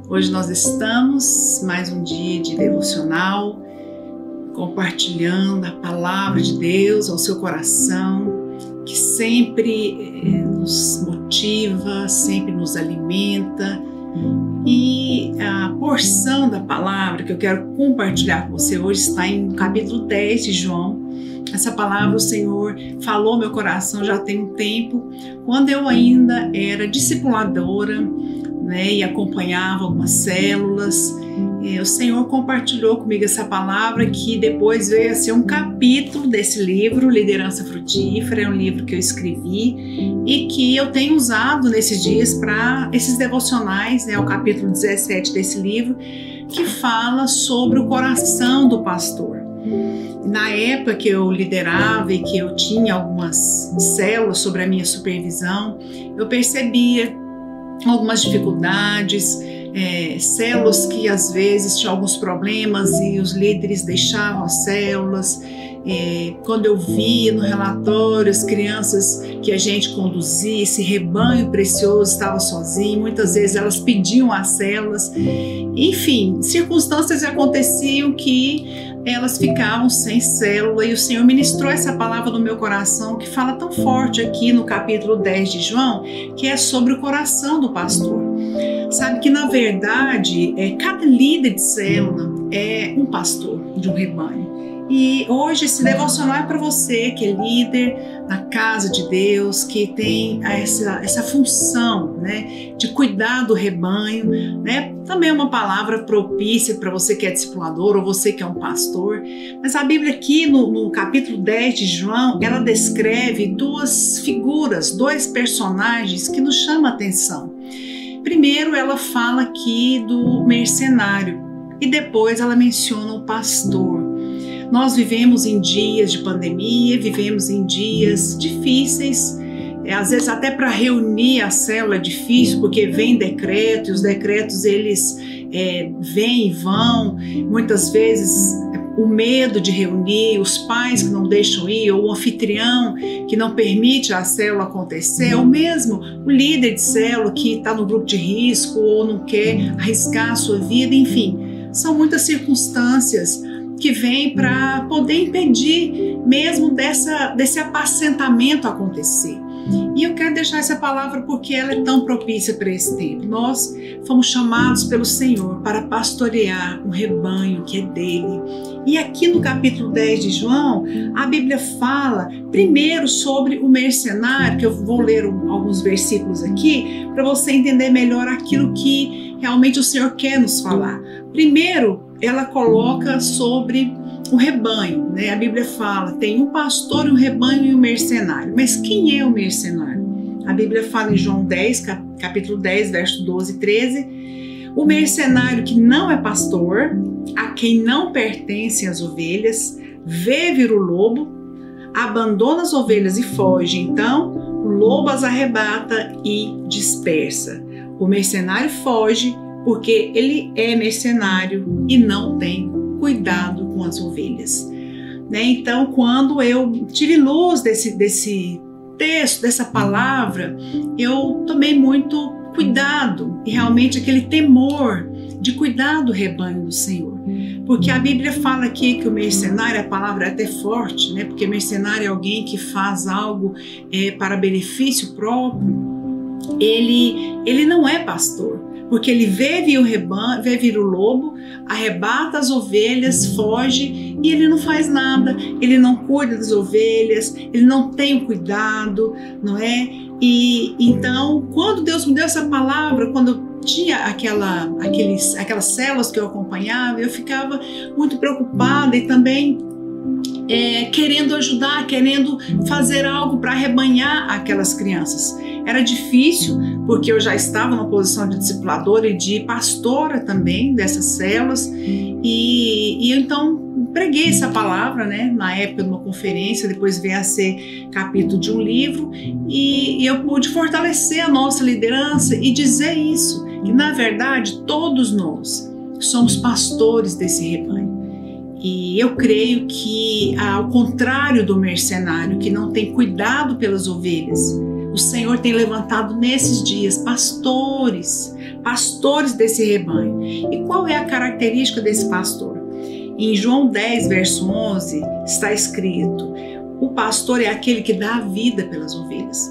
Hoje nós estamos mais um dia de devocional, compartilhando a palavra de Deus ao seu coração, que sempre nos motiva, sempre nos alimenta. E a porção da palavra que eu quero compartilhar com você hoje está em capítulo 10 de João. Essa palavra o Senhor falou ao meu coração já tem um tempo, quando eu ainda era discipuladora, e acompanhava algumas células. O Senhor compartilhou comigo essa palavra que depois veio a ser um capítulo desse livro, Liderança Frutífera. É um livro que eu escrevi e que eu tenho usado nesses dias para esses devocionais, o capítulo 17 desse livro, que fala sobre o coração do pastor. Na época que eu liderava e que eu tinha algumas células sobre a minha supervisão, eu percebia algumas dificuldades, células que às vezes tinham alguns problemas e os líderes deixavam as células. Quando eu via no relatório as crianças que a gente conduzia, esse rebanho precioso estava sozinho, muitas vezes elas pediam as células. Enfim, circunstâncias aconteciam que elas ficavam sem célula, e o Senhor ministrou essa palavra no meu coração, que fala tão forte aqui no capítulo 10 de João, que é sobre o coração do pastor. Sabe que na verdade cada líder de célula é um pastor de um rebanho. E hoje esse devocional é para você que é líder na casa de Deus, que tem essa função, de cuidar do rebanho, Também é uma palavra propícia para você que é discipulador ou você que é um pastor. Mas a Bíblia aqui no capítulo 10 de João, ela descreve duas figuras, dois personagens que nos chamam a atenção. Primeiro ela fala aqui do mercenário e depois ela menciona o pastor. Nós vivemos em dias de pandemia, vivemos em dias difíceis, às vezes até para reunir a célula é difícil, porque vem decreto, e os decretos eles vêm e vão, muitas vezes o medo de reunir, os pais que não deixam ir, ou o anfitrião que não permite a célula acontecer, ou mesmo o líder de célula que está no grupo de risco ou não quer arriscar a sua vida, enfim, são muitas circunstâncias que vem para poder impedir mesmo desse apacentamento acontecer. E eu quero deixar essa palavra porque ela é tão propícia para esse tempo. Nós fomos chamados pelo Senhor para pastorear um rebanho que é dele. E aqui no capítulo 10 de João, a Bíblia fala primeiro sobre o mercenário, que eu vou ler alguns versículos aqui para você entender melhor aquilo que realmente o Senhor quer nos falar. Primeiro, ela coloca sobre o rebanho, A Bíblia fala, tem um pastor, um rebanho e um mercenário. Mas quem é o mercenário? A Bíblia fala em João 10, capítulo 10, verso 12 e 13, o mercenário que não é pastor, a quem não pertencem as ovelhas, vê vir o lobo, abandona as ovelhas e foge. Então, o lobo as arrebata e dispersa. O mercenário foge porque ele é mercenário e não tem cuidado com as ovelhas. Então, quando eu tive luz desse texto, dessa palavra, eu tomei muito cuidado e realmente aquele temor de cuidar do rebanho do Senhor. Porque a Bíblia fala aqui que o mercenário, a palavra é até forte, porque mercenário é alguém que faz algo para benefício próprio. Ele não é pastor, porque ele vê vir o lobo, arrebata as ovelhas, foge e ele não faz nada, ele não cuida das ovelhas, ele não tem o cuidado, não é? E então, quando Deus me deu essa palavra, quando eu tinha aquelas células que eu acompanhava, eu ficava muito preocupada e também querendo ajudar, querendo fazer algo para arrebanhar aquelas crianças. Era difícil, porque eu já estava na posição de discipuladora e de pastora também dessas células, e então preguei essa palavra, na época de uma conferência, depois veio a ser capítulo de um livro, e eu pude fortalecer a nossa liderança e dizer isso, que na verdade todos nós somos pastores desse rebanho. E eu creio que, ao contrário do mercenário que não tem cuidado pelas ovelhas, o Senhor tem levantado nesses dias pastores pastores desse rebanho. E qual é a característica desse pastor? Em João 10, verso 11, está escrito: o pastor é aquele que dá a vida pelas ovelhas.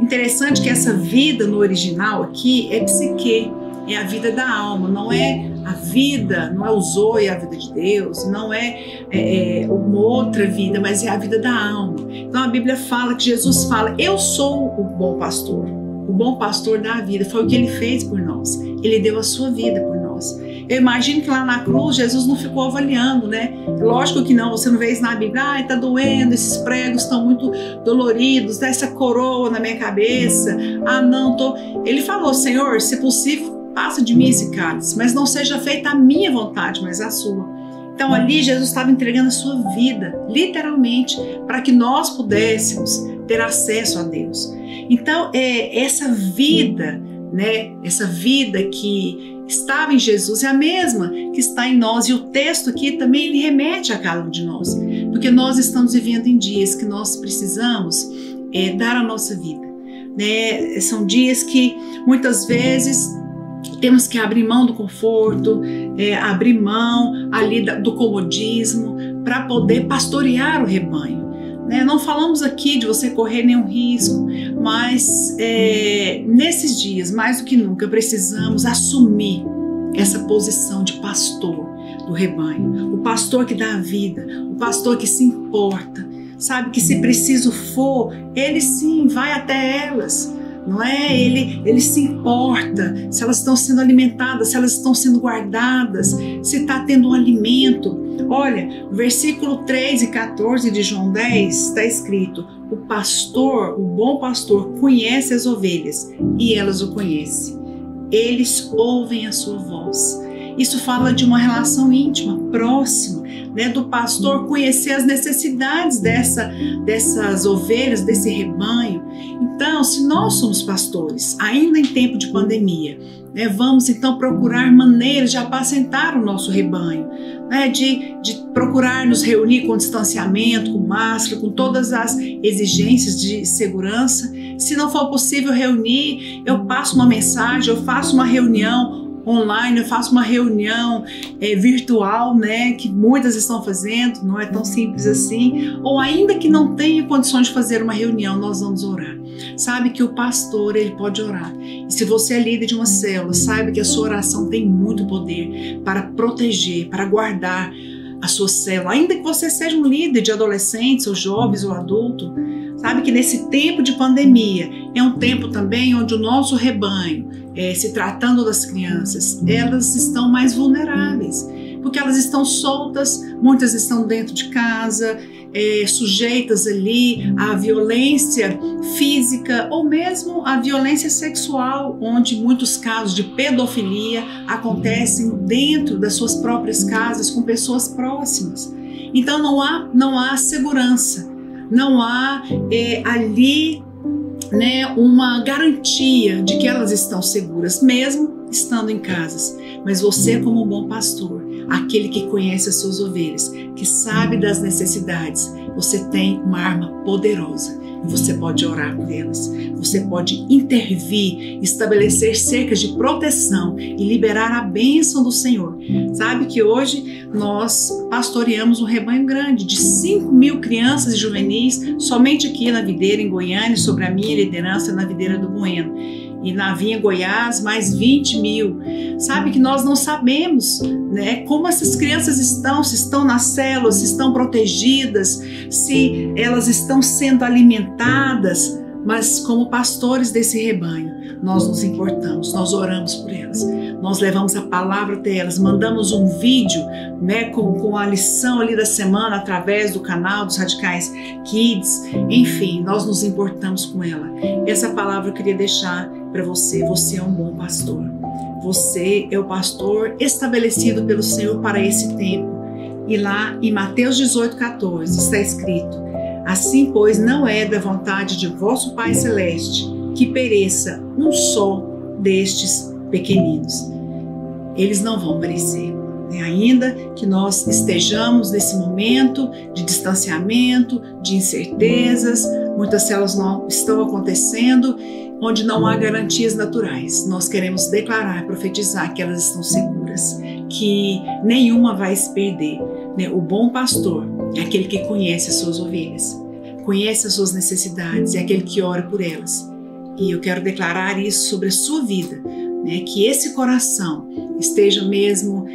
Interessante que essa vida no original aqui é psique, é a vida da alma, não é a vida, não é o zoe, a vida de Deus, não é uma outra vida, mas é a vida da alma. Então a Bíblia fala que Jesus fala: eu sou o bom pastor. O bom pastor dá a vida, foi o que ele fez por nós. Ele deu a sua vida por nós. Eu imagino que lá na cruz Jesus não ficou avaliando, né? Lógico que não, você não vê isso na Bíblia. Ai, tá doendo, esses pregos estão muito doloridos, dá essa coroa na minha cabeça. Ah, não, tô... Ele falou: Senhor, se possível, passa de mim esse cálice, mas não seja feita a minha vontade, mas a sua. Então ali Jesus estava entregando a sua vida, literalmente, para que nós pudéssemos ter acesso a Deus. Então essa vida, né? Essa vida que estava em Jesus é a mesma que está em nós, e o texto aqui também ele remete a cada um de nós, porque nós estamos vivendo em dias que nós precisamos dar a nossa vida, né? São dias que muitas vezes temos que abrir mão do conforto, abrir mão ali do comodismo para poder pastorear o rebanho. Não falamos aqui de você correr nenhum risco, mas nesses dias, mais do que nunca, precisamos assumir essa posição de pastor do rebanho. O pastor que dá a vida, o pastor que se importa, sabe que se preciso for, ele sim vai até elas. Não é? Ele se importa se elas estão sendo alimentadas, se elas estão sendo guardadas, se está tendo um alimento. Olha, no versículo 3 e 14 de João 10 está escrito: o pastor, o bom pastor, conhece as ovelhas e elas o conhecem. Eles ouvem a sua voz. Isso fala de uma relação íntima, próxima, né, do pastor conhecer as necessidades dessas ovelhas, desse rebanho. Então, se nós somos pastores, ainda em tempo de pandemia, né, vamos então procurar maneiras de apacentar o nosso rebanho, né, de procurar nos reunir com distanciamento, com máscara, com todas as exigências de segurança. Se não for possível reunir, eu passo uma mensagem, eu faço uma reunião online, eu faço uma reunião virtual, né, que muitas estão fazendo, não é tão simples assim. Ou ainda que não tenha condições de fazer uma reunião, nós vamos orar. Sabe que o pastor, ele pode orar. E se você é líder de uma célula, saiba que a sua oração tem muito poder para proteger, para guardar a sua célula. Ainda que você seja um líder de adolescentes, ou jovens, ou adulto, sabe que nesse tempo de pandemia é um tempo também onde o nosso rebanho, se tratando das crianças, elas estão mais vulneráveis, porque elas estão soltas, muitas estão dentro de casa, sujeitas ali à violência física ou mesmo à violência sexual, onde muitos casos de pedofilia acontecem dentro das suas próprias casas com pessoas próximas. Então não há segurança, não há ali, né, uma garantia de que elas estão seguras, mesmo estando em casas. Mas você, como um bom pastor, aquele que conhece as suas ovelhas, que sabe das necessidades, você tem uma arma poderosa e você pode orar por elas. Você pode intervir, estabelecer cercas de proteção e liberar a bênção do Senhor. Sabe que hoje nós pastoreamos um rebanho grande de 5.000 crianças e juvenis somente aqui na Videira, em Goiânia, sobre a minha liderança na Videira do Bueno. E na Vinha Goiás, mais 20.000. Sabe que nós não sabemos, né, como essas crianças estão, se estão nas células, se estão protegidas, se elas estão sendo alimentadas, mas como pastores desse rebanho, nós nos importamos, nós oramos por elas, nós levamos a palavra até elas, mandamos um vídeo, né, com a lição ali da semana através do canal dos Radicais Kids, enfim, nós nos importamos com ela. Essa palavra eu queria deixar para você. Você é um bom pastor, você é o pastor estabelecido pelo Senhor para esse tempo. E lá em Mateus 18,14 está escrito: assim, pois, não é da vontade de vosso Pai Celeste que pereça um só destes pequeninos. Eles não vão perecer. Ainda que nós estejamos nesse momento de distanciamento, de incertezas, muitas células não estão acontecendo, onde não há garantias naturais. Nós queremos declarar, profetizar que elas estão seguras, que nenhuma vai se perder. O bom pastor é aquele que conhece as suas ovelhas, conhece as suas necessidades, é aquele que ora por elas. E eu quero declarar isso sobre a sua vida, que esse coração esteja mesmo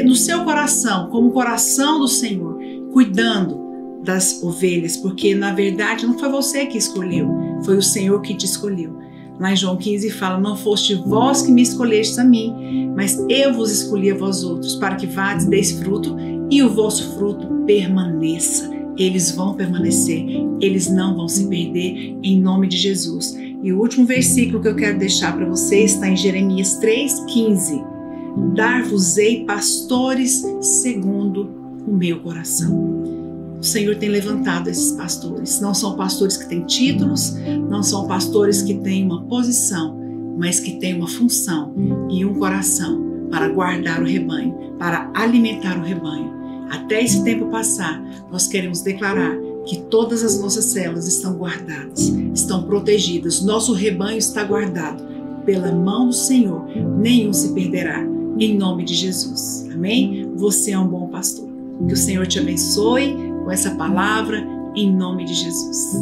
no seu coração, como o coração do Senhor, cuidando das ovelhas, porque na verdade não foi você que escolheu, foi o Senhor que te escolheu. Lá em João 15 fala: não foste vós que me escolhestes a mim, mas eu vos escolhi a vós outros, para que vades, deis fruto, e o vosso fruto permaneça. Eles vão permanecer, eles não vão se perder, em nome de Jesus. E o último versículo que eu quero deixar para vocês está em Jeremias 3,15. Dar-vos-ei pastores segundo o meu coração. O Senhor tem levantado esses pastores. Não são pastores que têm títulos, não são pastores que têm uma posição, mas que têm uma função e um coração para guardar o rebanho, para alimentar o rebanho. Até esse tempo passar, nós queremos declarar que todas as nossas células estão guardadas, estão protegidas. Nosso rebanho está guardado pela mão do Senhor. Nenhum se perderá, em nome de Jesus. Amém? Você é um bom pastor. Que o Senhor te abençoe com essa palavra, em nome de Jesus.